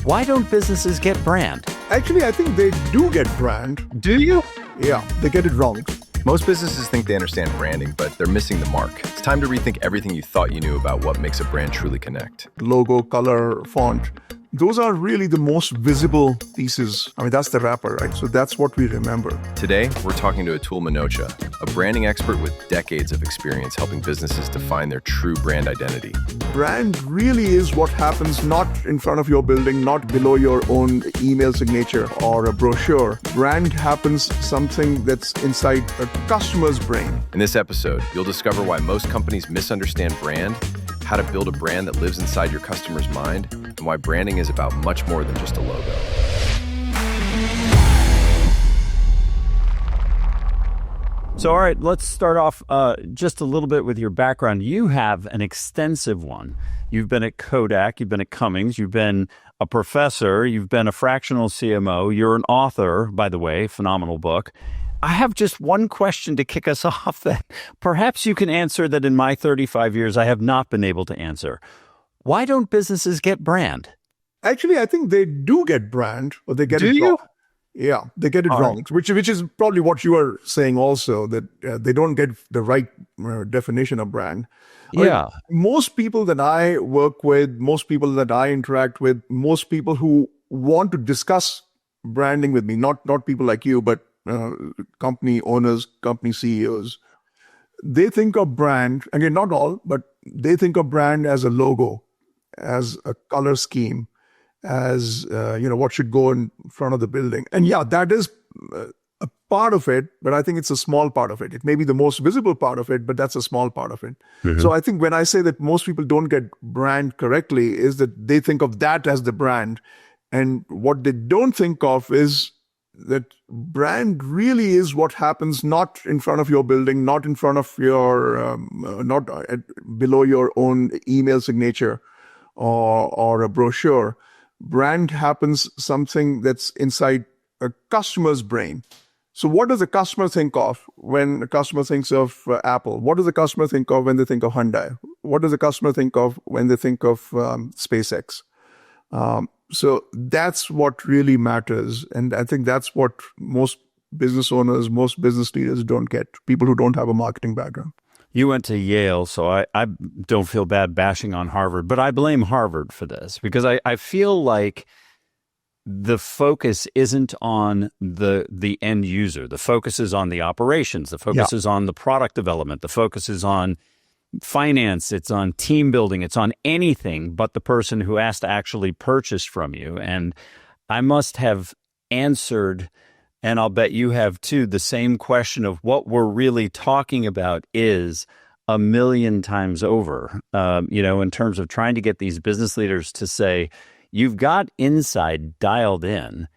Why don't businesses get brand? Actually, I think they do get brand. Do you? Yeah, they get it wrong. Most businesses think they understand branding, but they're missing the mark. It's time to rethink everything you thought you knew about what makes a brand truly connect. Logo, color, font. Those are really the most visible pieces. I mean, that's the wrapper, right? So that's what we remember. Today, we're talking to Atul Minocha, a branding expert with decades of experience helping businesses define their true brand identity. Brand really is what happens not in front of your building, not below your own email signature or a brochure. Brand happens something that's inside a customer's brain. In this episode, you'll discover why most companies misunderstand brand, how to build a brand that lives inside your customer's mind, and why branding is about much more than just a logo. So, all right, let's start off just a little bit with your background. You have an extensive one. You've been at Kodak, you've been at Cummins, you've been a professor, you've been a fractional CMO, you're an author, by the way, phenomenal book. I have just one question to kick us off that perhaps you can answer that in my 35 years I have not been able to answer. Why don't businesses get brand? Actually, I think they do get brand, or they get it wrong. Yeah, they get it wrong, which is probably what you are saying also, that they don't get the right definition of brand. Yeah. I mean, most people that I work with, most people that I interact with, most people who want to discuss branding with me, not people like you, but company owners, company CEOs, they think of brand, again, not all, but they think of brand as a logo, as a color scheme, as what should go in front of the building. And yeah, that is a part of it, but I think it's a small part of it. It may be the most visible part of it, but that's a small part of it. Mm-hmm. So I think when I say that most people don't get brand correctly, is that they think of that as the brand. And what they don't think of is that brand really is what happens not in front of your building, not in front of your, below your own email signature or a brochure. Brand happens something that's inside a customer's brain. So what does a customer think of when a customer thinks of Apple? What does a customer think of when they think of Hyundai? What does a customer think of when they think of SpaceX? So that's what really matters. And I think that's what most business owners, most business leaders don't get, people who don't have a marketing background. You went to Yale, so I don't feel bad bashing on Harvard, but I blame Harvard for this because I feel like the focus isn't on the end user. The focus is on the operations. The focus is on the product development. The focus is on finance, it's on team building, it's on anything but the person who has to actually purchase from you. And I must have answered, and I'll bet you have too, the same question of what we're really talking about is a million times over, in terms of trying to get these business leaders to say, you've got inside dialed in.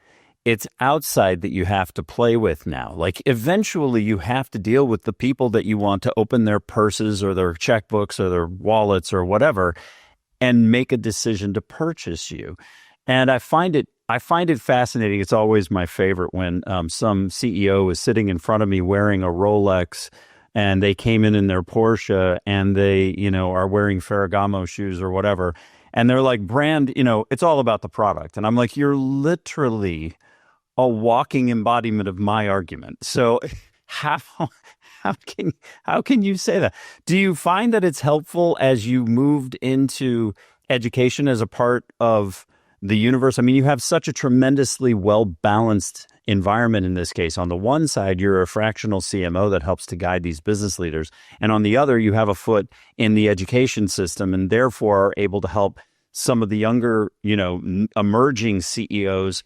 It's outside that you have to play with now. Like eventually you have to deal with the people that you want to open their purses or their checkbooks or their wallets or whatever and make a decision to purchase you. And I find it fascinating. It's always my favorite when some CEO is sitting in front of me wearing a Rolex and they came in their Porsche and they, are wearing Ferragamo shoes or whatever. And they're like, brand, it's all about the product. And I'm like, you're literally a walking embodiment of my argument. So how can you say that? Do you find that it's helpful as you moved into education as a part of the universe? I mean, you have such a tremendously well-balanced environment in this case. On the one side, you're a fractional CMO that helps to guide these business leaders. And on the other, you have a foot in the education system and therefore are able to help some of the younger, emerging CEOs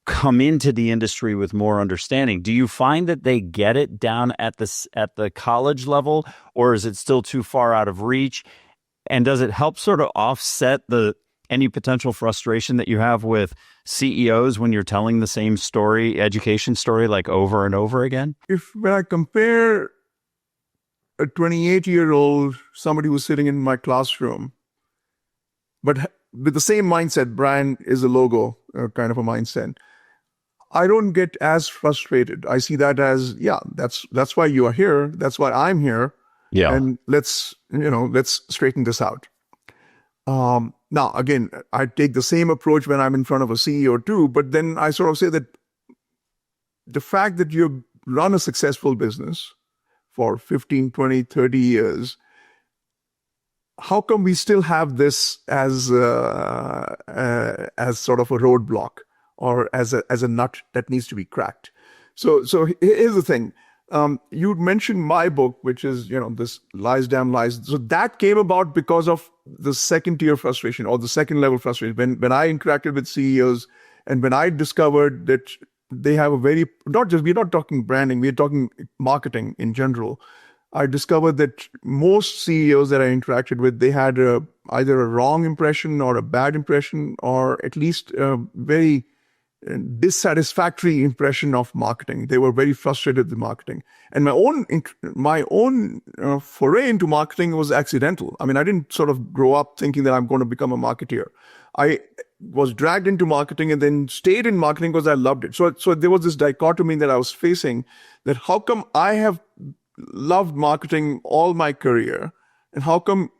come into the industry with more understanding. Do you find that they get it down at the college level, or is it still too far out of reach? And does it help sort of offset any potential frustration that you have with CEOs when you're telling the same story, education story, like over and over again? When I compare a 28-year-old, somebody who's sitting in my classroom, but with the same mindset, brand is a logo kind of a mindset, I don't get as frustrated. I see that as, that's why you are here. That's why I'm here. Yeah. And let's straighten this out. Now, again, I take the same approach when I'm in front of a CEO too, but then I sort of say that the fact that you run a successful business for 15, 20, 30 years, how come we still have this as sort of a roadblock or as a nut that needs to be cracked? So here's the thing. You mentioned my book, which is, this Lies, Damn Lies. So that came about because of the second tier frustration or the second level frustration. When I interacted with CEOs and when I discovered that they have we're not talking branding, we're talking marketing in general. I discovered that most CEOs that I interacted with, they had either a wrong impression or a bad impression, or at least a very dissatisfactory impression of marketing. They were very frustrated with marketing. And my own foray into marketing was accidental. I mean, I didn't sort of grow up thinking that I'm going to become a marketeer. I was dragged into marketing and then stayed in marketing because I loved it. So there was this dichotomy that I was facing, that how come I have loved marketing all my career, and how come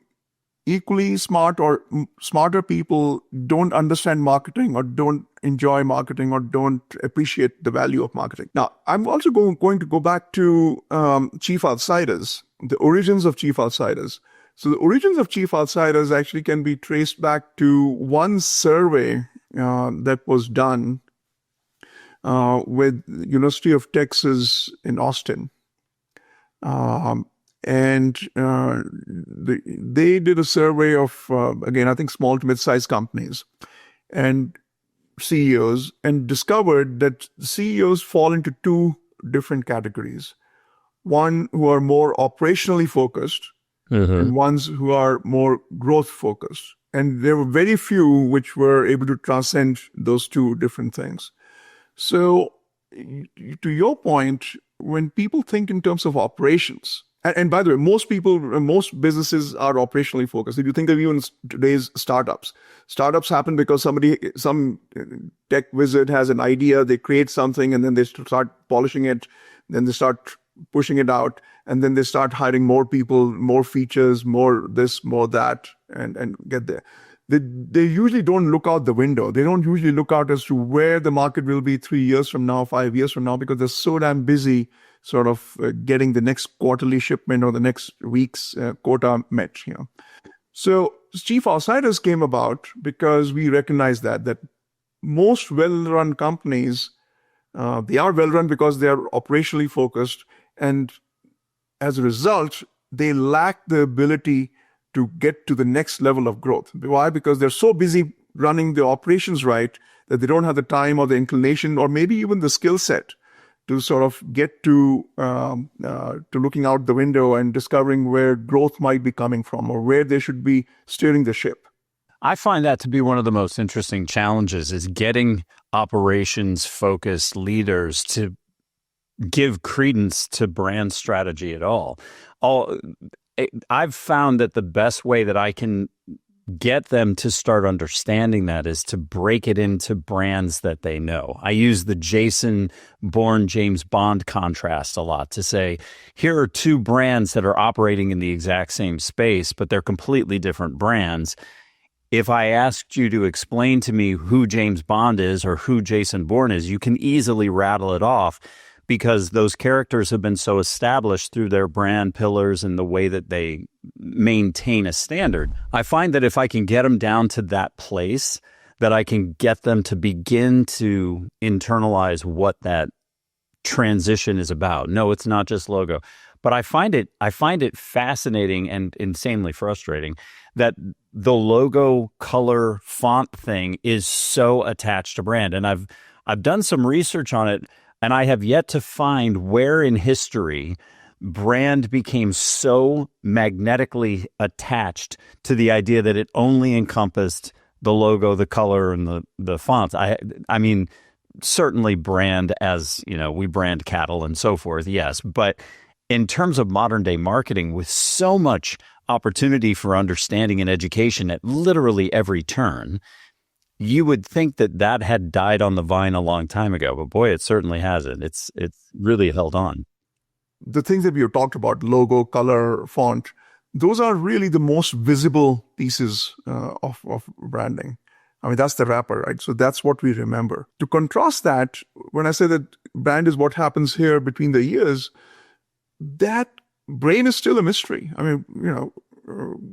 equally smart or smarter people don't understand marketing or don't enjoy marketing or don't appreciate the value of marketing. Now, I'm also going to go back to Chief Outsiders, the origins of Chief Outsiders. So the origins of Chief Outsiders actually can be traced back to one survey that was done with University of Texas in Austin. And they did a survey of, again, I think small to mid-sized companies and CEOs, and discovered that CEOs fall into two different categories. One who are more operationally focused, and ones who are more growth focused. And there were very few which were able to transcend those two different things. So to your point, when people think in terms of operations, and by the way, most businesses are operationally focused. If you think of even today's startups happen because some tech wizard has an idea, they create something, and then they start polishing it, then they start pushing it out, and then they start hiring more people, more features, more this, more that, and get there. They usually don't look out the window. They don't usually look out as to where the market will be 3 years from now, 5 years from now, because they're so damn busy sort of getting the next quarterly shipment or the next week's quota met. So Chief Outsiders came about because we recognized that most well-run companies, they are well-run because they are operationally focused, and as a result, they lack the ability to get to the next level of growth. Why? Because they're so busy running the operations right that they don't have the time or the inclination or maybe even the skill set to sort of get to looking out the window and discovering where growth might be coming from or where they should be steering the ship. I find that to be one of the most interesting challenges, is getting operations-focused leaders to give credence to brand strategy at all. I've found that the best way that I can get them to start understanding that is to break it into brands that they know. I use the Jason Bourne James Bond contrast a lot to say, here are two brands that are operating in the exact same space, but they're completely different brands. If I asked you to explain to me who James Bond is or who Jason Bourne is, you can easily rattle it off, because those characters have been so established through their brand pillars and the way that they maintain a standard. I find that if I can get them down to that place, that I can get them to begin to internalize what that transition is about. No, it's not just logo. But I find it fascinating and insanely frustrating that the logo, color, font thing is so attached to brand. And I've done some research on it, and I have yet to find where in history brand became so magnetically attached to the idea that it only encompassed the logo, the color, and the fonts. I mean, certainly brand as, we brand cattle and so forth, yes. But in terms of modern day marketing, with so much opportunity for understanding and education at literally every turn, you would think that had died on the vine a long time ago, but boy, it certainly hasn't. It's really held on. The things that we have talked about, logo, color, font, those are really the most visible pieces of branding. I mean, that's the wrapper, right? So that's what we remember. To contrast that, when I say that brand is what happens here between the ears, that brain is still a mystery. I mean,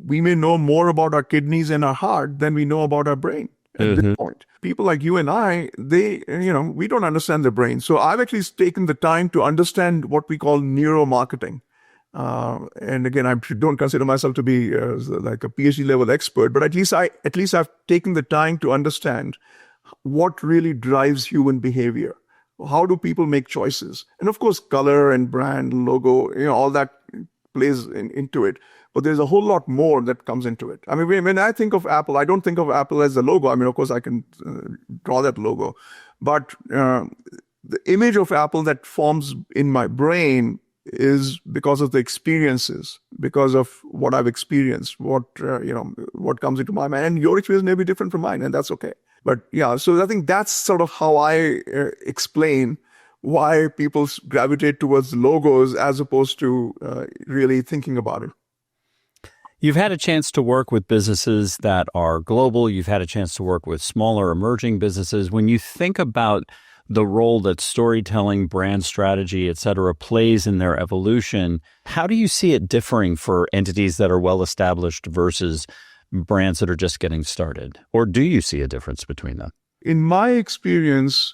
we may know more about our kidneys and our heart than we know about our brain at this point. People like you and I, we don't understand the brain. So I've actually taken the time to understand what we call neuromarketing. And again, I don't consider myself to be like a PhD level expert, but at least I've taken the time to understand what really drives human behavior. How do people make choices? And of course, color and brand, logo, all that plays into it. But there's a whole lot more that comes into it. I mean, when I think of Apple, I don't think of Apple as a logo. I mean, of course, I can draw that logo. But the image of Apple that forms in my brain is because of the experiences, because of what I've experienced, what comes into my mind. And your experience may be different from mine, and that's okay. But yeah, so I think that's sort of how I explain why people gravitate towards logos as opposed to really thinking about it. You've had a chance to work with businesses that are global. You've had a chance to work with smaller emerging businesses. When you think about the role that storytelling, brand strategy, et cetera, plays in their evolution, how do you see it differing for entities that are well established versus brands that are just getting started? Or do you see a difference between them? In my experience,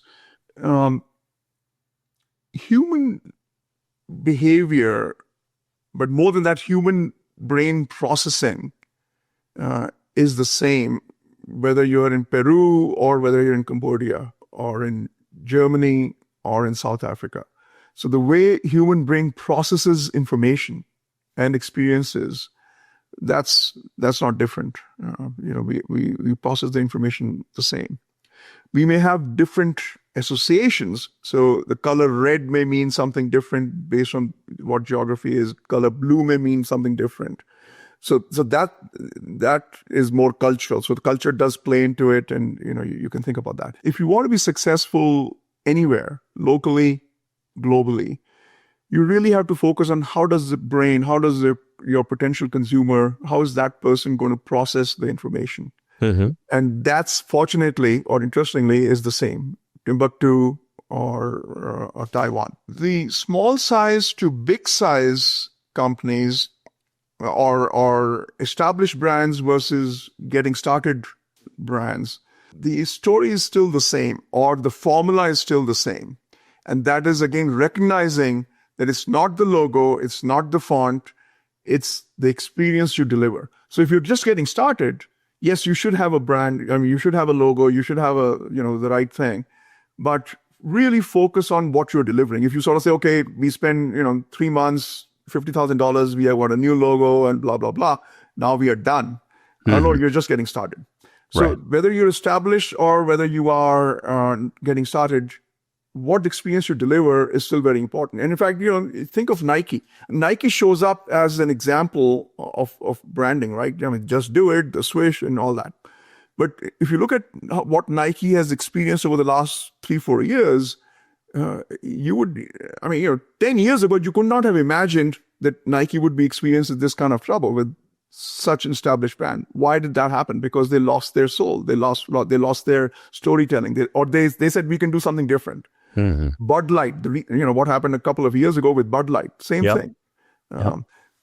human behavior, but more than that, human brain processing is the same, whether you're in Peru or whether you're in Cambodia or in Germany or in South Africa. So the way human brain processes information and experiences, that's not different. We process the information the same. We may have different associations. So the color red may mean something different based on what geography is. Color blue may mean something different. So that is more cultural. So the culture does play into it, and you can think about that. If you want to be successful anywhere, locally, globally, you really have to focus on how does the brain, your potential consumer, how is that person going to process the information? And that's fortunately or interestingly is the same, Timbuktu or Taiwan. The small size to big size companies or established brands versus getting started brands, the story is still the same, or the formula is still the same. And that is, again, recognizing that it's not the logo, it's not the font, it's the experience you deliver. So if you're just getting started, yes, you should have a brand. I mean, you should have a logo, you should have the right thing, but really focus on what you're delivering. If you sort of say, okay, we spend, 3 months, $50,000, we have got a new logo and blah, blah, blah. Now we are done. No, you're just getting started. So whether you're established or whether you are getting started, what experience you deliver is still very important. And in fact, think of Nike. Nike shows up as an example of branding, right? I mean, just do it, the swish and all that. But if you look at what Nike has experienced over the last 3-4 years, 10 years ago, you could not have imagined that Nike would be experiencing this kind of trouble with such an established brand. Why did that happen? Because they lost their soul. They lost their storytelling. They said, we can do something different. Bud Light, what happened a couple of years ago with Bud Light, same thing.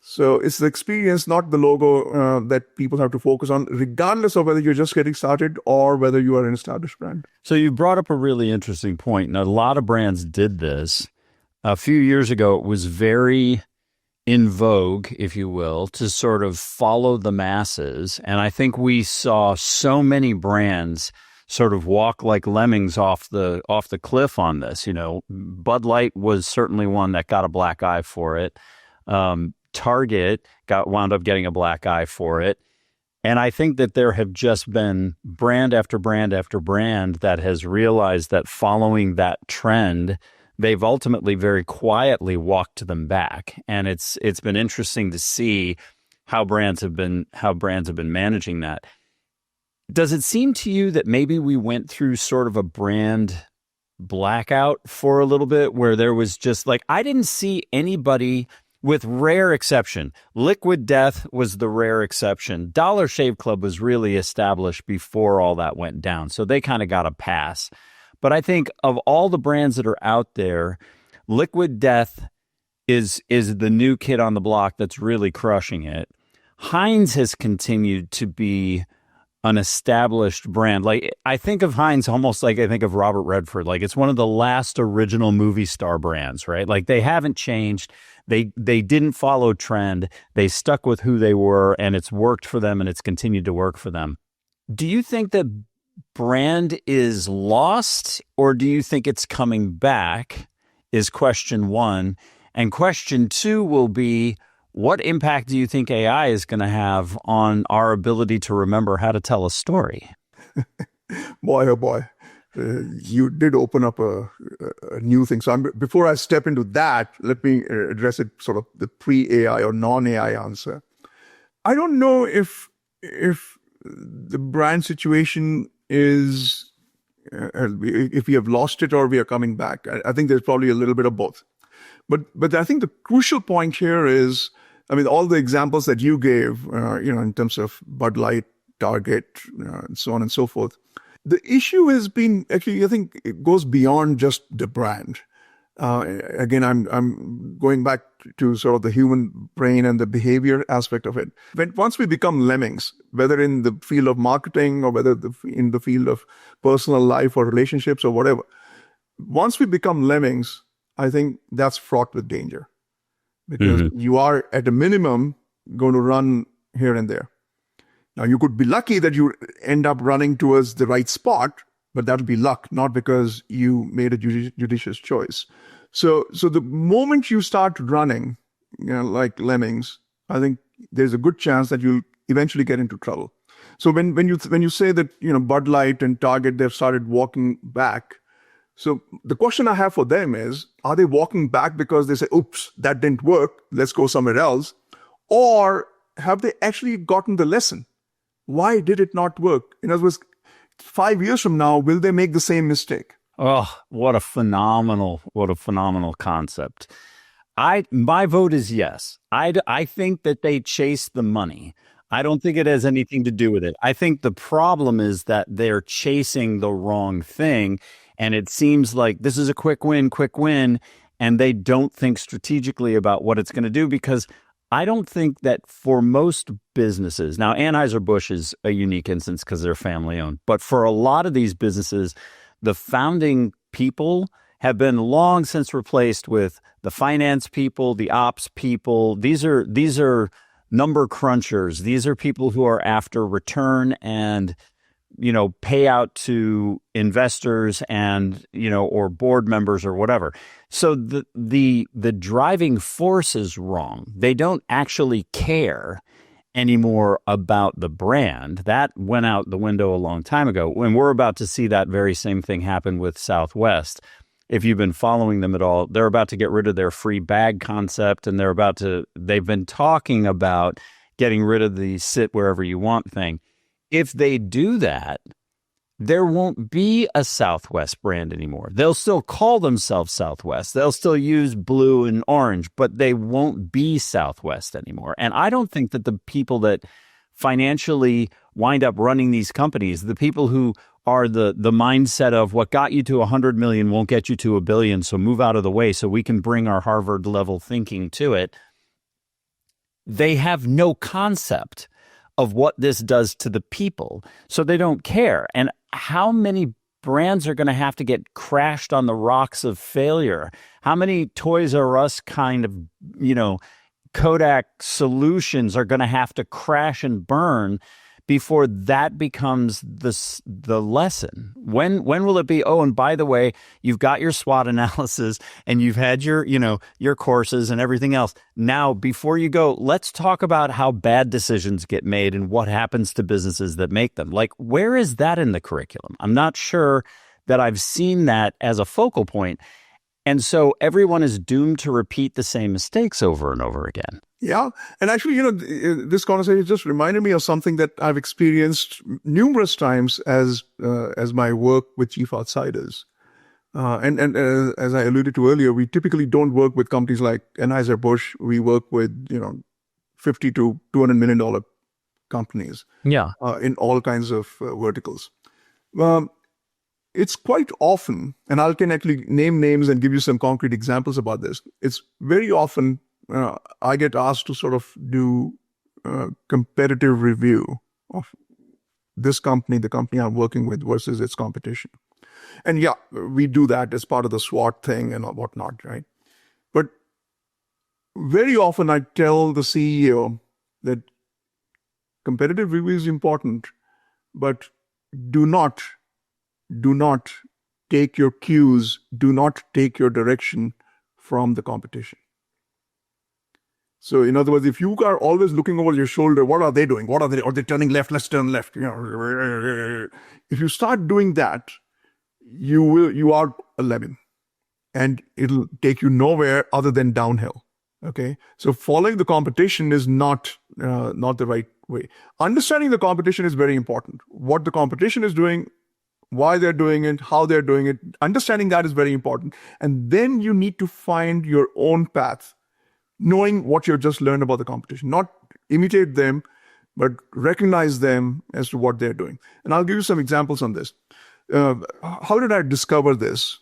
So it's the experience, not the logo, that people have to focus on, regardless of whether you're just getting started or whether you are an established brand. So you brought up a really interesting point. Now, a lot of brands did this. A few years ago, it was very in vogue, if you will, to sort of follow the masses. And I think we saw so many brands sort of walk like lemmings off the cliff on this. Bud Light was certainly one that got a black eye for it. Target wound up getting a black eye for it. And I think that there have just been brand after brand after brand that has realized that following that trend, they've ultimately very quietly walked them back. And it's been interesting to see how brands have been managing that. Does it seem to you that maybe we went through sort of a brand blackout for a little bit, where there was just like, I didn't see anybody with rare exception. Liquid Death was the rare exception. Dollar Shave Club was really established before all that went down, so they kind of got a pass. But I think of all the brands that are out there, Liquid Death is the new kid on the block that's really crushing it. Heinz has continued to be an established brand. Like, I think of Heinz almost like I think of Robert Redford. Like, it's one of the last original movie star brands, right? Like, they haven't changed. They didn't follow trend. They stuck with who they were, and it's worked for them, and it's continued to work for them. Do you think that brand is lost, or do you think it's coming back, is question one. And question two will be, what impact do you think AI is going to have on our ability to remember how to tell a story? Boy, oh boy. You did open up a new thing. So before I step into that, let me address it sort of the pre-AI or non-AI answer. I don't know if the brand situation is, if we have lost it or we are coming back. I think there's probably a little bit of both. But I think the crucial point here is, I mean, all the examples that you gave, in terms of Bud Light, Target, and so on and so forth. The issue has been, actually, I think it goes beyond just the brand. Again, I'm going back to sort of the human brain and the behavior aspect of it. Once we become lemmings, whether in the field of marketing or whether in the field of personal life or relationships or whatever, once we become lemmings, I think that's fraught with danger. Because you are, at a minimum, going to run here and there. Now, you could be lucky that you end up running towards the right spot, but that'll be luck, not because you made a judicious choice. So the moment you start running, like lemmings, I think there's a good chance that you'll eventually get into trouble. So when you say that, Bud Light and Target, they've started walking back. So the question I have for them is, are they walking back because they say, oops, that didn't work, let's go somewhere else? Or have they actually gotten the lesson? Why did it not work? In other words, 5 years from now, will they make the same mistake? Oh, what a phenomenal concept. My vote is yes. I think that they chase the money. I don't think it has anything to do with it. I think the problem is that they're chasing the wrong thing. And it seems like this is a quick win, and they don't think strategically about what it's going to do, because I don't think that for most businesses, now Anheuser-Busch is a unique instance because they're family owned, but for a lot of these businesses, the founding people have been long since replaced with the finance people, the ops people. These are number crunchers. These are people who are after return and payout to investors and, or board members or whatever. So the driving force is wrong. They don't actually care anymore about the brand. That went out the window a long time ago. When we're about to see that very same thing happen with Southwest. If you've been following them at all, they're about to get rid of their free bag concept, and they've been talking about getting rid of the sit wherever you want thing. If they do that, there won't be a Southwest brand anymore. They'll still call themselves Southwest. They'll still use blue and orange, but they won't be Southwest anymore. And I don't think that the people that financially wind up running these companies, the people who are the mindset of what got you to 100 million won't get you to 1 billion, so move out of the way so we can bring our Harvard level thinking to it, they have no concept of what this does to the people. So they don't care. And how many brands are going to have to get crashed on the rocks of failure? How many Toys R Us kind of, Kodak solutions are going to have to crash and burn before that becomes the lesson? When will it be, oh, and by the way, you've got your SWOT analysis and you've had your courses and everything else. Now, before you go, let's talk about how bad decisions get made and what happens to businesses that make them. Like, where is that in the curriculum? I'm not sure that I've seen that as a focal point. And so everyone is doomed to repeat the same mistakes over and over again. Yeah. And actually, this conversation just reminded me of something that I've experienced numerous times as my work with Chief Outsiders. As I alluded to earlier, we typically don't work with companies like Anheuser-Busch. We work with, $50 to $200 million companies. Yeah. In all kinds of verticals. It's quite often, and I can actually name names and give you some concrete examples about this. It's very often I get asked to sort of do competitive review of this company, the company I'm working with versus its competition. And yeah, we do that as part of the SWOT thing and whatnot, right? But very often I tell the CEO that competitive review is important, but do not take your cues, do not take your direction from the competition. So in other words, if you are always looking over your shoulder, what are they doing? Are they turning left? Let's turn left. If you start doing that, you are a lemon, and it'll take you nowhere other than downhill. Okay. So following the competition is not the right way. Understanding the competition is very important. What the competition is doing, why they're doing it, how they're doing it, understanding that is very important. And then you need to find your own path, knowing what you've just learned about the competition, not imitate them, but recognize them as to what they're doing. And I'll give you some examples on this. How did I discover this?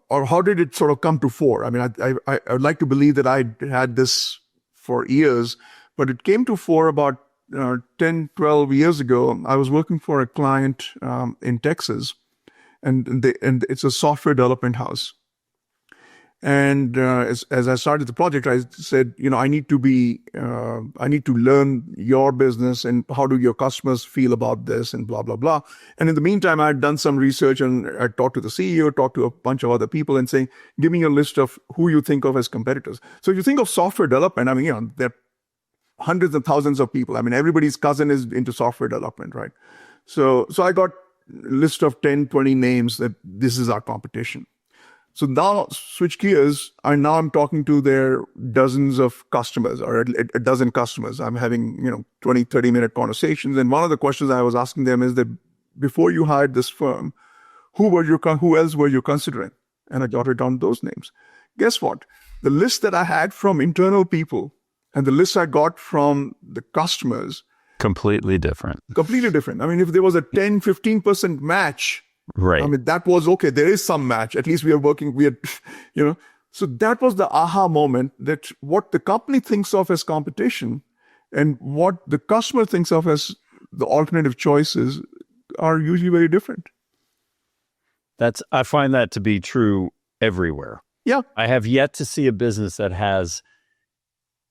Or how did it sort of come to fore? I mean, I would like to believe that I had this for years, but it came to fore about 10, 12 years ago. I was working for a client in Texas, and it's a software development house. And as I started the project, I said, I need to learn your business and how do your customers feel about this and blah, blah, blah. And in the meantime, I had done some research and I talked to the CEO, talked to a bunch of other people and saying, give me a list of who you think of as competitors. So if you think of software development, I mean, there are hundreds of thousands of people. I mean, everybody's cousin is into software development, right? So I got a list of 10, 20 names that this is our competition. So now switch gears, and now I'm talking to their dozens of customers or a dozen customers. I'm having, 20, 30-minute conversations. And one of the questions I was asking them is that before you hired this firm, who else were you considering? And I jotted down those names. Guess what? The list that I had from internal people and the list I got from the customers. Completely different. I mean, if there was a 10, 15% match, right. I mean, that was okay. There is some match. At least we are, So that was the aha moment that what the company thinks of as competition and what the customer thinks of as the alternative choices are usually very different. I find that to be true everywhere. Yeah. I have yet to see a business that has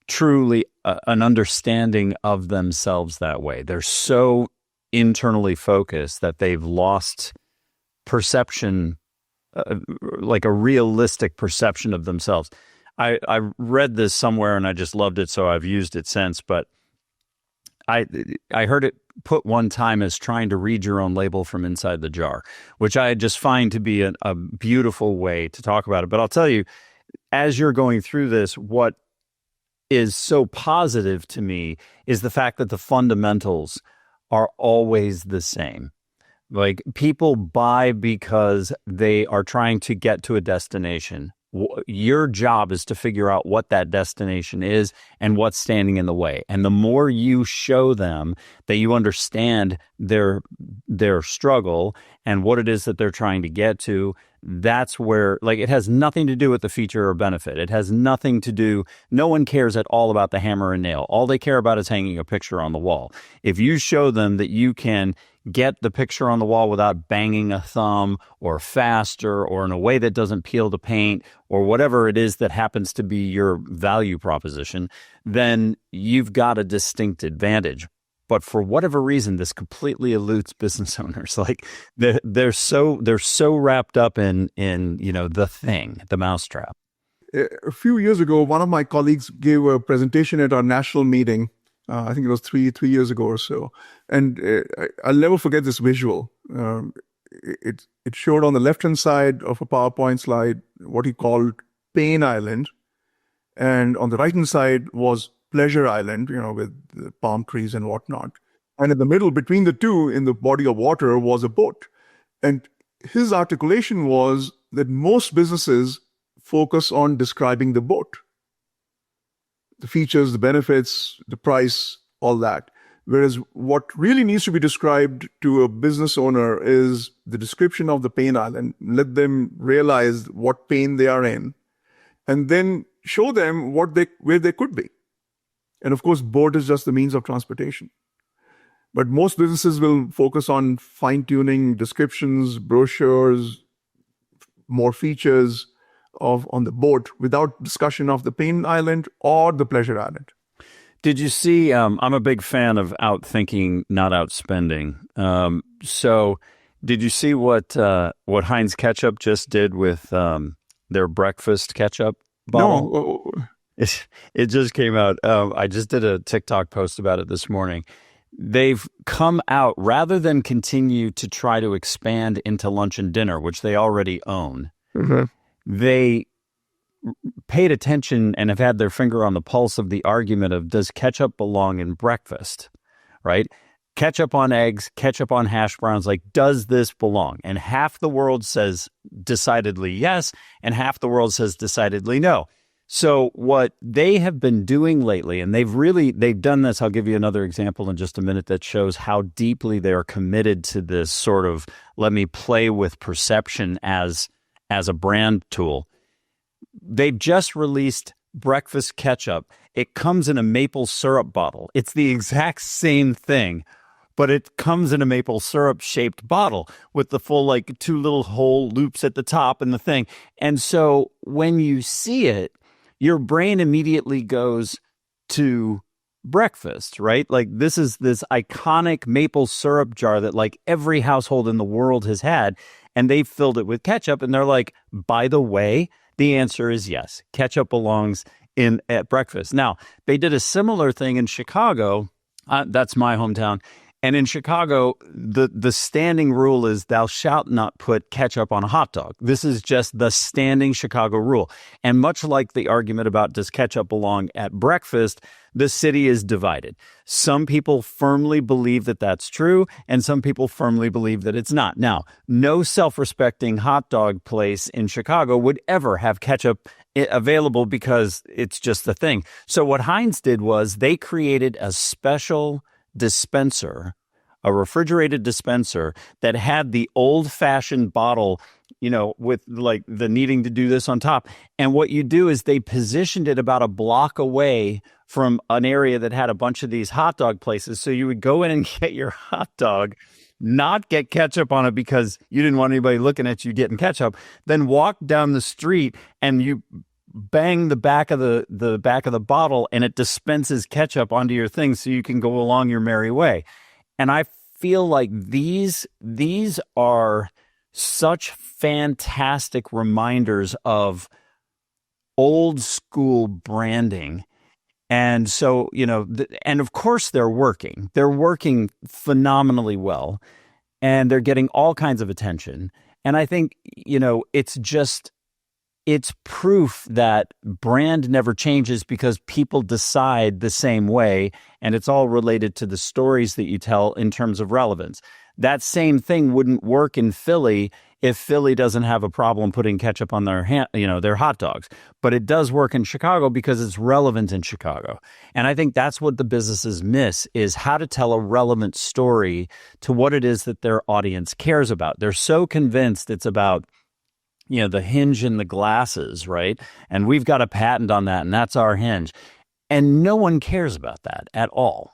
truly an understanding of themselves that way. They're so internally focused that they've lost perception, like a realistic perception of themselves. I read this somewhere and I just loved it, so I've used it since, but I heard it put one time as trying to read your own label from inside the jar, which I just find to be a beautiful way to talk about it. But I'll tell you, as you're going through this, what is so positive to me is the fact that the fundamentals are always the same. Like, people buy because they are trying to get to a destination. Your job is to figure out what that destination is and what's standing in the way. And the more you show them that you understand their struggle and what it is that they're trying to get to, that's where, like, it has nothing to do with the feature or benefit. It has nothing to do, no one cares at all about the hammer and nail. All they care about is hanging a picture on the wall. If you show them that you can get the picture on the wall without banging a thumb or faster or in a way that doesn't peel the paint or whatever it is that happens to be your value proposition, then you've got a distinct advantage. But for whatever reason, this completely eludes business owners. Like, they're so wrapped up in the thing, the mousetrap. A few years ago, one of my colleagues gave a presentation at our national meeting. I think it was three years ago or so. And I'll never forget this visual. It showed on the left-hand side of a PowerPoint slide what he called Pain Island. And on the right-hand side was Pleasure Island, with the palm trees and whatnot. And in the middle, between the two, in the body of water, was a boat. And his articulation was that most businesses focus on describing the boat, the features, the benefits, the price, all that. Whereas what really needs to be described to a business owner is the description of the pain island. Let them realize what pain they are in, and then show them where they could be. And of course, boat is just the means of transportation. But most businesses will focus on fine-tuning descriptions, brochures, more features on the boat without discussion of the pain island or the pleasure island. Did you see, I'm a big fan of outthinking, not outspending. So did you see what Heinz ketchup just did with their breakfast ketchup bottle? No. It just came out. I just did a TikTok post about it this morning. They've come out, rather than continue to try to expand into lunch and dinner, which they already own, they paid attention and have had their finger on the pulse of the argument of, does ketchup belong in breakfast, right? Ketchup on eggs, ketchup on hash browns, like, does this belong? And half the world says decidedly yes, and half the world says decidedly no. So what they have been doing lately, and they've done this, I'll give you another example in just a minute that shows how deeply they are committed to this sort of, let me play with perception as a brand tool. They've just released breakfast ketchup. It comes in a maple syrup bottle. It's the exact same thing, but it comes in a maple syrup shaped bottle with the full, like, 2 little hole loops at the top and the thing. And so when you see it, your brain immediately goes to breakfast, right? Like, this is this iconic maple syrup jar that, like, every household in the world has had, and they filled it with ketchup. And they're like, by the way, the answer is yes. Ketchup belongs at breakfast. Now, they did a similar thing in Chicago. That's my hometown. And in Chicago, the standing rule is thou shalt not put ketchup on a hot dog. This is just the standing Chicago rule. And much like the argument about does ketchup belong at breakfast, the city is divided. Some people firmly believe that that's true, and some people firmly believe that it's not. Now, no self-respecting hot dog place in Chicago would ever have ketchup available because it's just the thing. So what Heinz did was they created a special dispenser, a refrigerated dispenser that had the old-fashioned bottle, with like the needing to do this on top. And what you do is they positioned it about a block away from an area that had a bunch of these hot dog places. So you would go in and get your hot dog, not get ketchup on it because you didn't want anybody looking at you getting ketchup, then walk down the street and you bang the back of the bottle and it dispenses ketchup onto your thing so you can go along your merry way. And I feel like these are such fantastic reminders of old school branding. And so, and of course they're working phenomenally well, and they're getting all kinds of attention. And I think, it's proof that brand never changes because people decide the same way, and it's all related to the stories that you tell in terms of relevance. That same thing wouldn't work in Philly if Philly doesn't have a problem putting ketchup on their hot dogs. But it does work in Chicago because it's relevant in Chicago. And I think that's what the businesses miss, is how to tell a relevant story to what it is that their audience cares about. They're so convinced it's about the hinge and the glasses, right? And we've got a patent on that, and that's our hinge. And no one cares about that at all.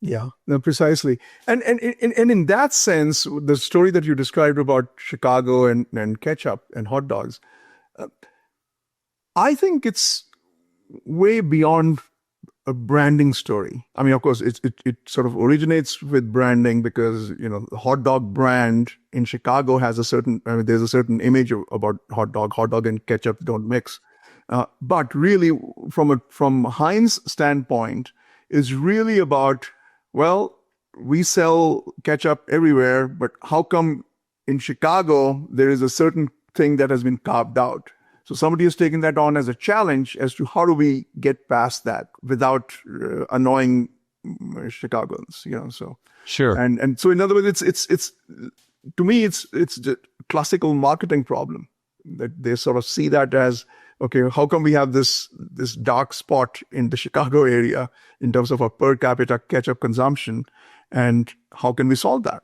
Yeah, no, precisely. And in that sense, the story that you described about Chicago and ketchup and hot dogs, I think it's way beyond a branding story. I mean, of course, it sort of originates with branding because, the hot dog brand in Chicago has there's a certain image about hot dog and ketchup don't mix. But really, from Heinz standpoint, is really about, well, we sell ketchup everywhere, but how come in Chicago there is a certain thing that has been carved out? So somebody has taken that on as a challenge as to how do we get past that without annoying Chicagoans, so. Sure. And so in other words, it's to me, it's a classical marketing problem. That they sort of see that as, okay, how come we have this dark spot in the Chicago area in terms of our per capita ketchup consumption, and how can we solve that?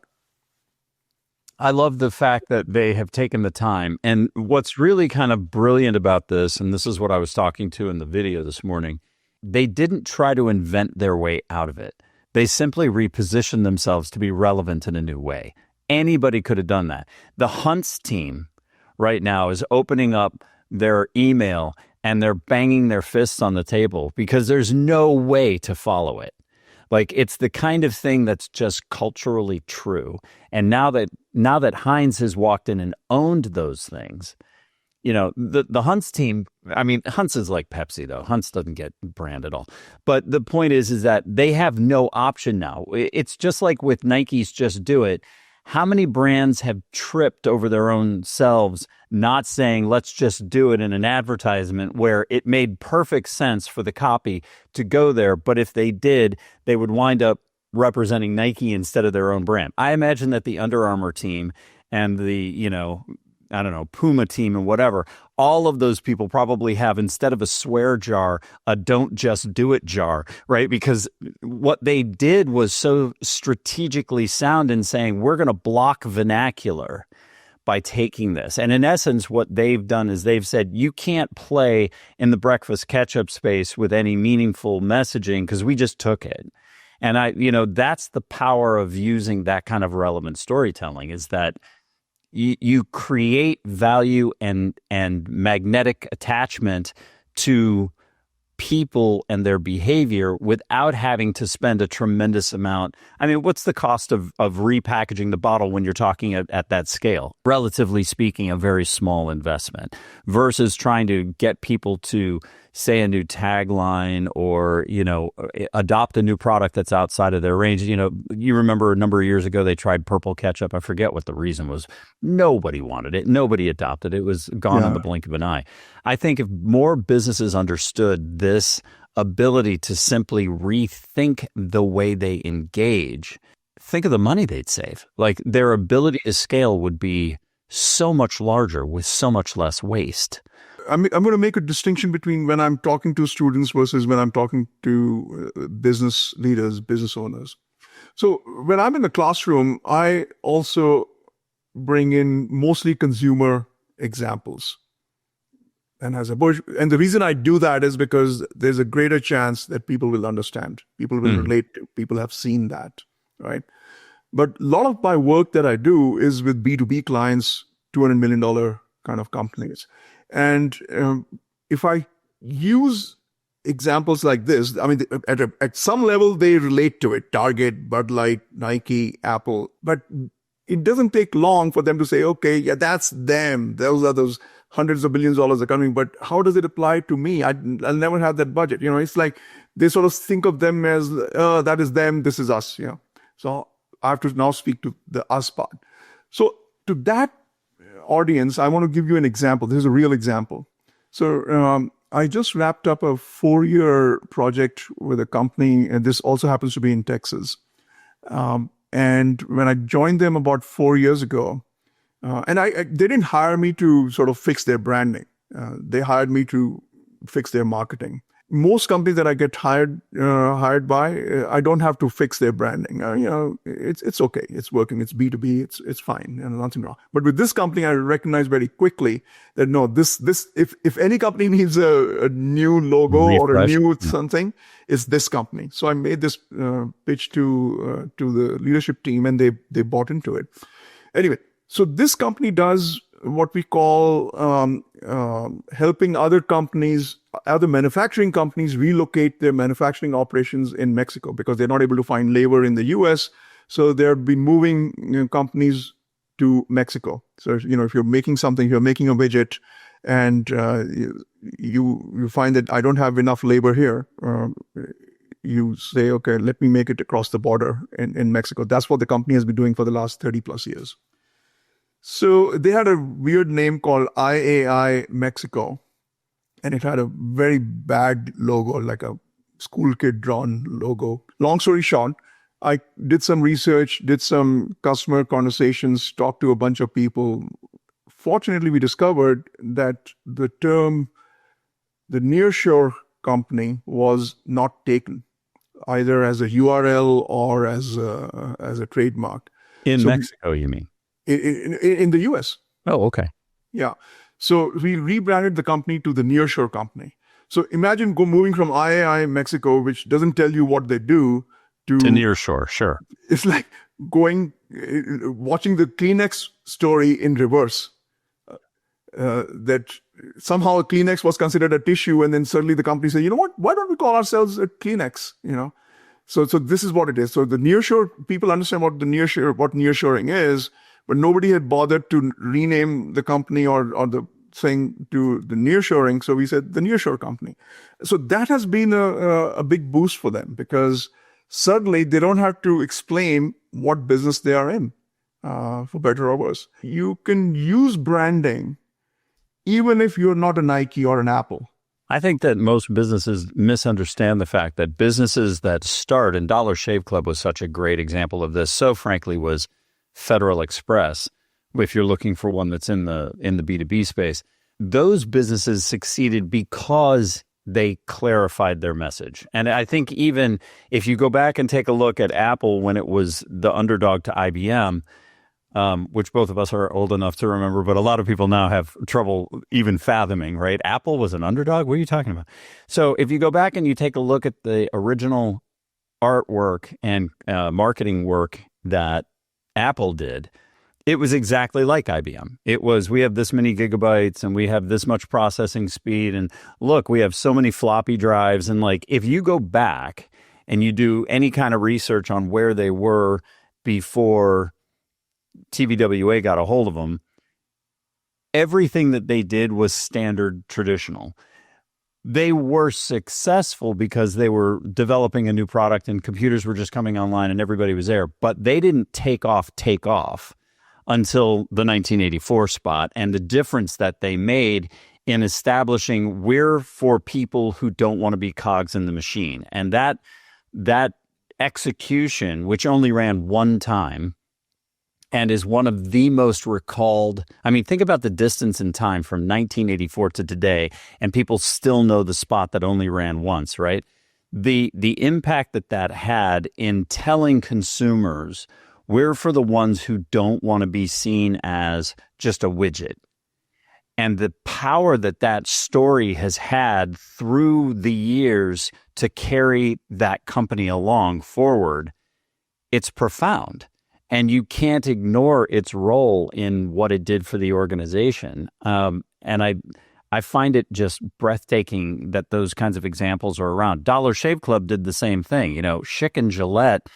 I love the fact that they have taken the time. And what's really kind of brilliant about this, and this is what I was talking to in the video this morning, they didn't try to invent their way out of it. They simply repositioned themselves to be relevant in a new way. Anybody could have done that. The Heinz team right now is opening up their email and they're banging their fists on the table because there's no way to follow it. Like, it's the kind of thing that's just culturally true. And now that Heinz has walked in and owned those things, you know, the Heinz team, I mean, Heinz is like Pepsi, though. Heinz doesn't get brand at all. But the point is that they have no option now. It's just like with Nike's Just Do It. How many brands have tripped over their own selves, not saying, let's just do it in an advertisement where it made perfect sense for the copy to go there. But if they did, they would wind up representing Nike instead of their own brand. I imagine that the Under Armour team and the, Puma team and whatever, all of those people probably have, instead of a swear jar, a don't just do it jar, right? Because what they did was so strategically sound in saying, we're going to block vernacular by taking this. And in essence, what they've done is they've said, you can't play in the breakfast ketchup space with any meaningful messaging because we just took it. And that's the power of using that kind of relevant storytelling, is that you create value and magnetic attachment to people and their behavior without having to spend a tremendous amount. I mean, what's the cost of repackaging the bottle when you're talking at that scale? Relatively speaking, a very small investment versus trying to get people to say a new tagline or, adopt a new product that's outside of their range. You remember a number of years ago, they tried purple ketchup. I forget what the reason was. Nobody wanted it. Nobody adopted it. It was gone in the blink of an eye. I think if more businesses understood this ability to simply rethink the way they engage, think of the money they'd save. Like, their ability to scale would be so much larger with so much less waste. I'm going to make a distinction between when I'm talking to students versus when I'm talking to business leaders, business owners. So when I'm in the classroom, I also bring in mostly consumer examples. And the reason I do that is because there's a greater chance that people will understand, people will relate to, people have seen that, right? But a lot of my work that I do is with B2B clients, $200 million kind of companies. And if I use examples like this, I mean, at some level, they relate to it. Target, Bud Light, Nike, Apple. But it doesn't take long for them to say, okay, yeah, that's them. Those are those hundreds of billions of dollars are coming. But how does it apply to me? I'll never have that budget. It's like they sort of think of them as, that is them, this is us. So I have to now speak to the us part. So to that audience, I want to give you an example. This is a real example. So I just wrapped up a 4-year project with a company, and this also happens to be in Texas. And when I joined them about 4 years ago, and they didn't hire me to sort of fix their branding. They hired me to fix their marketing. Most companies that I get hired by, I don't have to fix their branding. It's okay. It's working. It's B2B. It's fine. And nothing wrong. But with this company, I recognized very quickly that no, this if any company needs a new logo or a new something, it's this company. So I made this pitch to the leadership team, and they bought into it. Anyway, so this company does what we call helping other manufacturing companies relocate their manufacturing operations in Mexico because they're not able to find labor in the US. So they've been moving companies to Mexico. So, if you're making something, you're making a widget, and you find that I don't have enough labor here, you say, okay, let me make it across the border in Mexico. That's what the company has been doing for the last 30 plus years. So they had a weird name called IAI Mexico, and it had a very bad logo, like a school kid drawn logo. Long story short, I did some research, did some customer conversations, talked to a bunch of people, fortunately, we discovered that the term, the nearshore company, was not taken either as a URL or as a trademark. In So Mexico, you mean? in the US. Oh, okay. Yeah. So we rebranded the company to the Nearshore Company. So imagine moving from IAI Mexico, which doesn't tell you what they do, To near shore, sure. it's like watching the Kleenex story in reverse. That somehow Kleenex was considered a tissue, and then suddenly the company said, you know what? Why don't we call ourselves a Kleenex? So this is what it is. So the nearshore, people understand what nearshoring is, but nobody had bothered to rename the company or the thing to the nearshoring. So we said the Nearshore Company. So that has been a big boost for them, because suddenly they don't have to explain what business they are in, for better or worse. You can use branding even if you're not a Nike or an Apple. I think that most businesses misunderstand the fact that businesses that start, and Dollar Shave Club was such a great example of this. So frankly was Federal Express, if you're looking for one that's in the B2B space. Those businesses succeeded because they clarified their message. And I think even if you go back and take a look at Apple when it was the underdog to IBM, which both of us are old enough to remember, but a lot of people now have trouble even fathoming, right? Apple was an underdog? What are you talking about? So if you go back and you take a look at the original artwork and marketing work that Apple did, it was exactly like IBM. It was, we have this many gigabytes and we have this much processing speed. And look, we have so many floppy drives. And like, if you go back and you do any kind of research on where they were before TBWA got a hold of them, everything that they did was standard traditional. They were successful because they were developing a new product and computers were just coming online and everybody was there. But they didn't take off until the 1984 spot, and the difference that they made in establishing we're for people who don't want to be cogs in the machine. And that execution, which only ran one time, and is one of the most recalled. I mean, think about the distance in time from 1984 to today, and people still know the spot that only ran once, right? The impact that had in telling consumers we're for the ones who don't want to be seen as just a widget. And the power that story has had through the years to carry that company along forward, it's profound. And you can't ignore its role in what it did for the organization. And I find it just breathtaking that those kinds of examples are around. Dollar Shave Club did the same thing. Schick and Gillette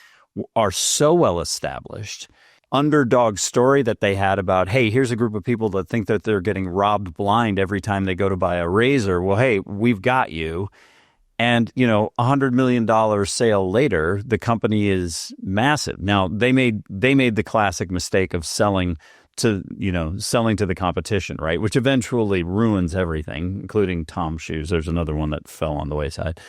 are so well established. Underdog story that they had about, hey, here's a group of people that think that they're getting robbed blind every time they go to buy a razor. Well, hey, we've got you. And, $100 million sale later, the company is massive. Now, they made the classic mistake of selling to the competition, right? Which eventually ruins everything, including Tom's shoes. There's another one that fell on the wayside.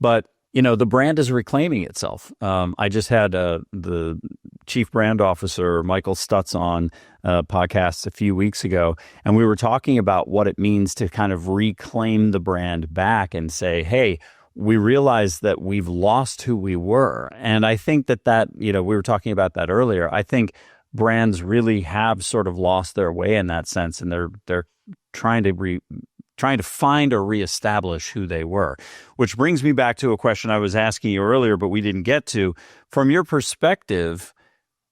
But, the brand is reclaiming itself. I just had the chief brand officer, Michael Stutz, on a podcast a few weeks ago, and we were talking about what it means to kind of reclaim the brand back and say, hey, we realize that we've lost who we were. And I think that we were talking about that earlier. I think brands really have sort of lost their way in that sense, and they're trying to find or reestablish who they were. Which brings me back to a question I was asking you earlier, but we didn't get to. From your perspective,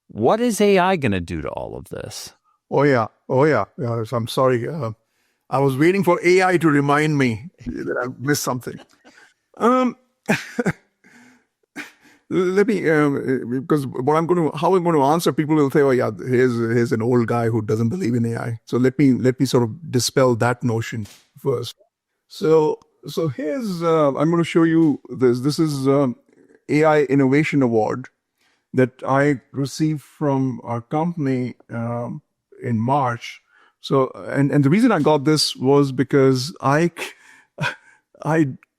what is AI going to do to all of this? Oh yeah. I'm sorry. I was waiting for AI to remind me that I missed something. Let me, because how I'm going to answer, people will say, oh yeah, here's an old guy who doesn't believe in AI. So let me sort of dispel that notion first. So here's, I'm going to show you this. This is AI Innovation Award that I received from our company in March. So, and the reason I got this was because I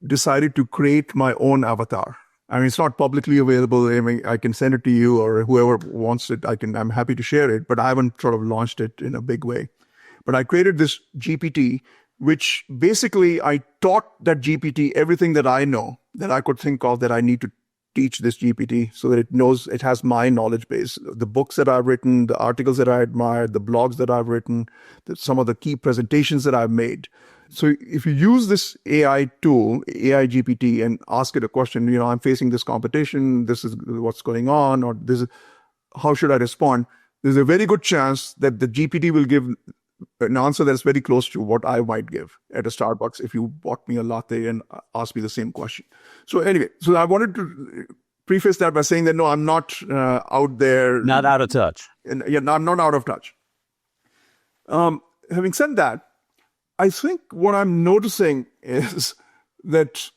decided to create my own avatar. I mean, it's not publicly available. I mean, I can send it to you or whoever wants it. I'm happy to share it, but I haven't sort of launched it in a big way. But I created this GPT, which basically I taught that GPT everything that I know, that I could think of, that I need to teach this GPT so that it knows, it has my knowledge base, the books that I've written, the articles that I admire, the blogs that I've written, some of the key presentations that I've made. So if you use this AI tool, AI GPT, and ask it a question, I'm facing this competition, this is what's going on, or this is, how should I respond? There's a very good chance that the GPT will give an answer that's very close to what I might give at a Starbucks if you bought me a latte and asked me the same question. So anyway, so I wanted to preface that by saying that, no, I'm not out there. Not out of touch. Yeah, I'm not out of touch. Having said that, I think what I'm noticing is that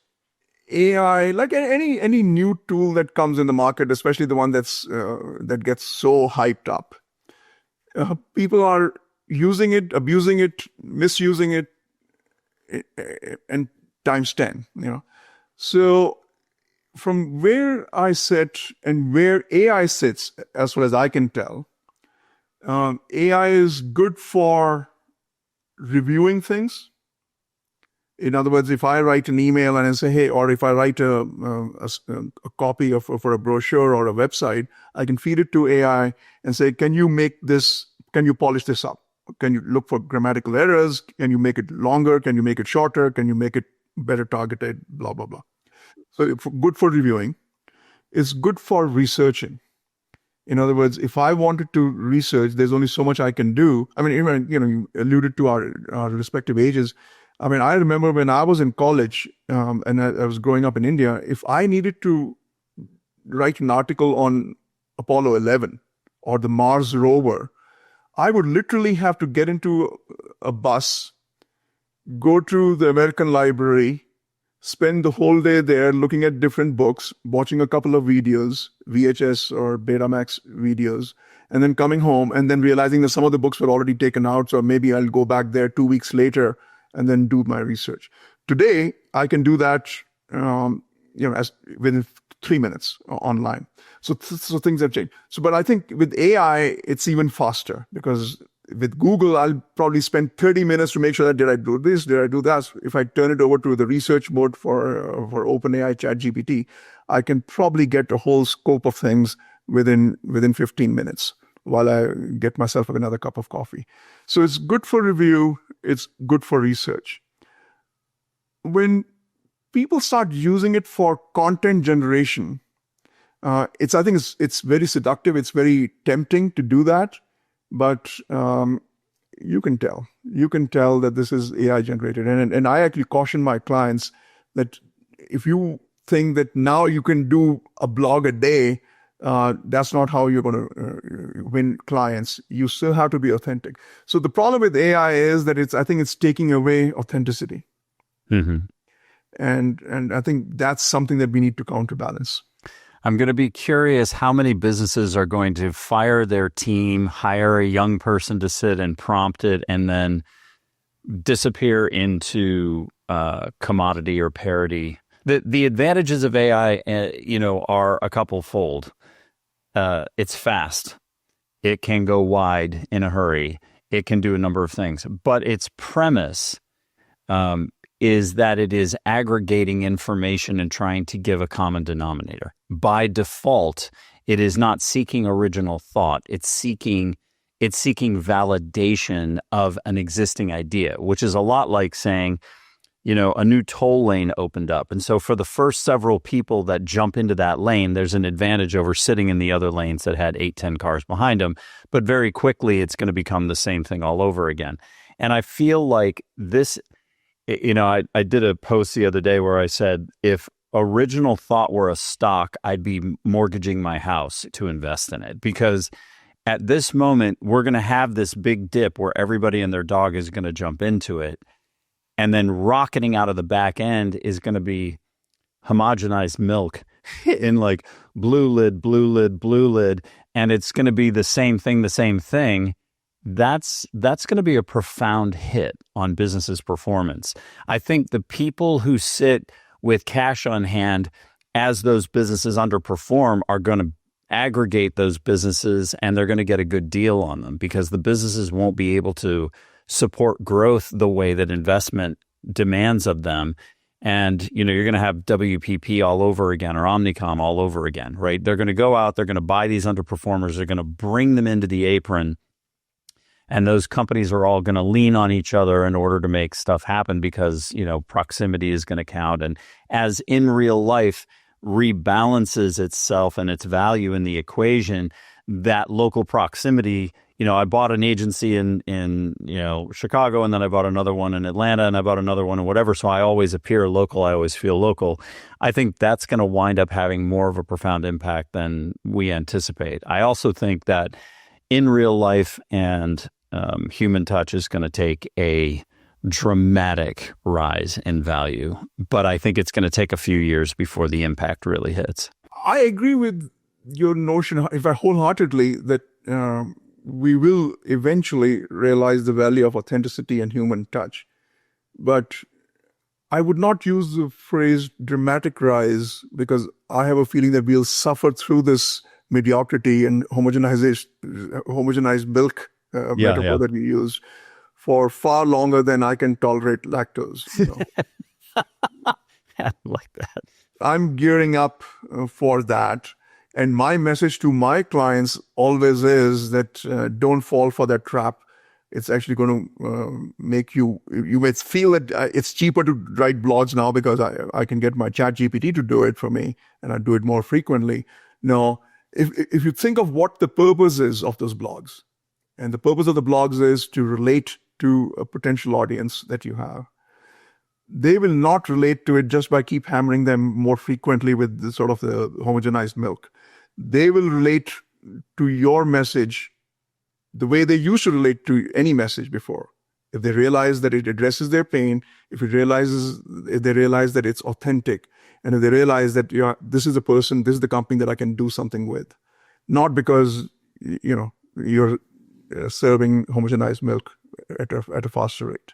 AI, like any new tool that comes in the market, especially the one that gets so hyped up, people are using it, abusing it, misusing it, and times 10. So from where I sit and where AI sits, as far as I can tell, AI is good for reviewing things. In other words, if I write an email and I say, hey, or if I write a copy for a brochure or a website, I can feed it to AI and say, can you polish this up? Can you look for grammatical errors? Can you make it longer? Can you make it shorter? Can you make it better targeted? Blah, blah, blah. So good for reviewing. It's good for researching. In other words, if I wanted to research, there's only so much I can do. I mean, even, you alluded to our respective ages. I mean, I remember when I was in college and I was growing up in India, if I needed to write an article on Apollo 11 or the Mars rover, I would literally have to get into a bus, go to the American Library, spend the whole day there looking at different books, watching a couple of videos, VHS or Betamax videos, and then coming home and then realizing that some of the books were already taken out. So maybe I'll go back there 2 weeks later and then do my research. Today, I can do that, as within 3 minutes online. So things have changed. But I think with AI, it's even faster, because with Google, I'll probably spend 30 minutes to make sure that did I do this, did I do that. If I turn it over to the research mode for OpenAI ChatGPT, I can probably get a whole scope of things within 15 minutes while I get myself another cup of coffee. So it's good for review. It's good for research. When people start using it for content generation, I think it's very seductive. It's very tempting to do that. But you can tell that this is AI generated. And I actually caution my clients that if you think that now you can do a blog a day, that's not how you're going to win clients. You still have to be authentic. So the problem with AI is that I think it's taking away authenticity. Mm-hmm. And I think that's something that we need to counterbalance. I'm going to be curious how many businesses are going to fire their team, hire a young person to sit and prompt it, and then disappear into commodity or parody. The advantages of AI, are a couple fold. It's fast. It can go wide in a hurry. It can do a number of things. But its premise is that it is aggregating information and trying to give a common denominator. By default, it is not seeking original thought. It's seeking validation of an existing idea, which is a lot like saying, a new toll lane opened up. And so for the first several people that jump into that lane, there's an advantage over sitting in the other lanes that had 8-10 cars behind them. But very quickly, it's going to become the same thing all over again. And I feel like this, I did a post the other day where I said, if original thought were a stock, I'd be mortgaging my house to invest in it, because at this moment, we're going to have this big dip where everybody and their dog is going to jump into it. And then rocketing out of the back end is going to be homogenized milk in like blue lid, blue lid, blue lid. And it's going to be the same thing. That's going to be a profound hit on businesses' performance. I think the people who sit with cash on hand as those businesses underperform are going to aggregate those businesses, and they're going to get a good deal on them, because the businesses won't be able to support growth the way that investment demands of them. And, you're going to have WPP all over again or Omnicom all over again, right? They're going to go out, they're going to buy these underperformers, they're going to bring them into the apron. And those companies are all going to lean on each other in order to make stuff happen because, proximity is going to count. And as in real life rebalances itself and its value in the equation, that local proximity, I bought an agency in Chicago, and then I bought another one in Atlanta, and I bought another one in whatever. So I always appear local. I always feel local. I think that's going to wind up having more of a profound impact than we anticipate. I also think that in real life and human touch is going to take a dramatic rise in value, but I think it's going to take a few years before the impact really hits. I agree with your notion, if I wholeheartedly, that we will eventually realize the value of authenticity and human touch. But I would not use the phrase dramatic rise because I have a feeling that we'll suffer through this mediocrity and homogenized milk metaphor that we use for far longer than I can tolerate lactose. I like that. I'm gearing up for that. And my message to my clients always is that don't fall for that trap. It's actually going to make you may feel that it's cheaper to write blogs now because I can get my chat GPT to do it for me and I do it more frequently. No, if you think of what the purpose is of those blogs, and the purpose of the blogs is to relate to a potential audience that you have, they will not relate to it just by keep hammering them more frequently with the sort of the homogenized milk. They will relate to your message the way they used to relate to any message before. If they realize that it addresses their pain, if they realize that it's authentic, and if they realize that this is a person, this is the company that I can do something with, not because you're serving homogenized milk at a faster rate.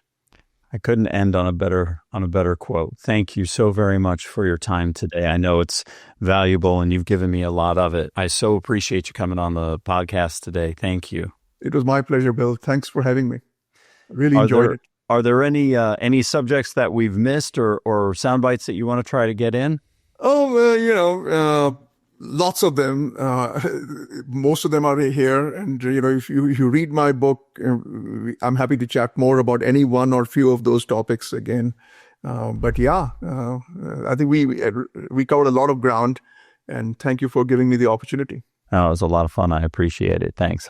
I couldn't end on a better quote. Thank you so very much for your time today. I know it's valuable and you've given me a lot of it. I so appreciate you coming on the podcast today. Thank you. It was my pleasure, Bill. Thanks for having me. I really enjoyed it. Are there any subjects that we've missed or sound bites that you want to try to get in? Lots of them. Most of them are here. And, if you read my book, I'm happy to chat more about any one or few of those topics again. I think we covered a lot of ground, and thank you for giving me the opportunity. Oh, it was a lot of fun. I appreciate it. Thanks.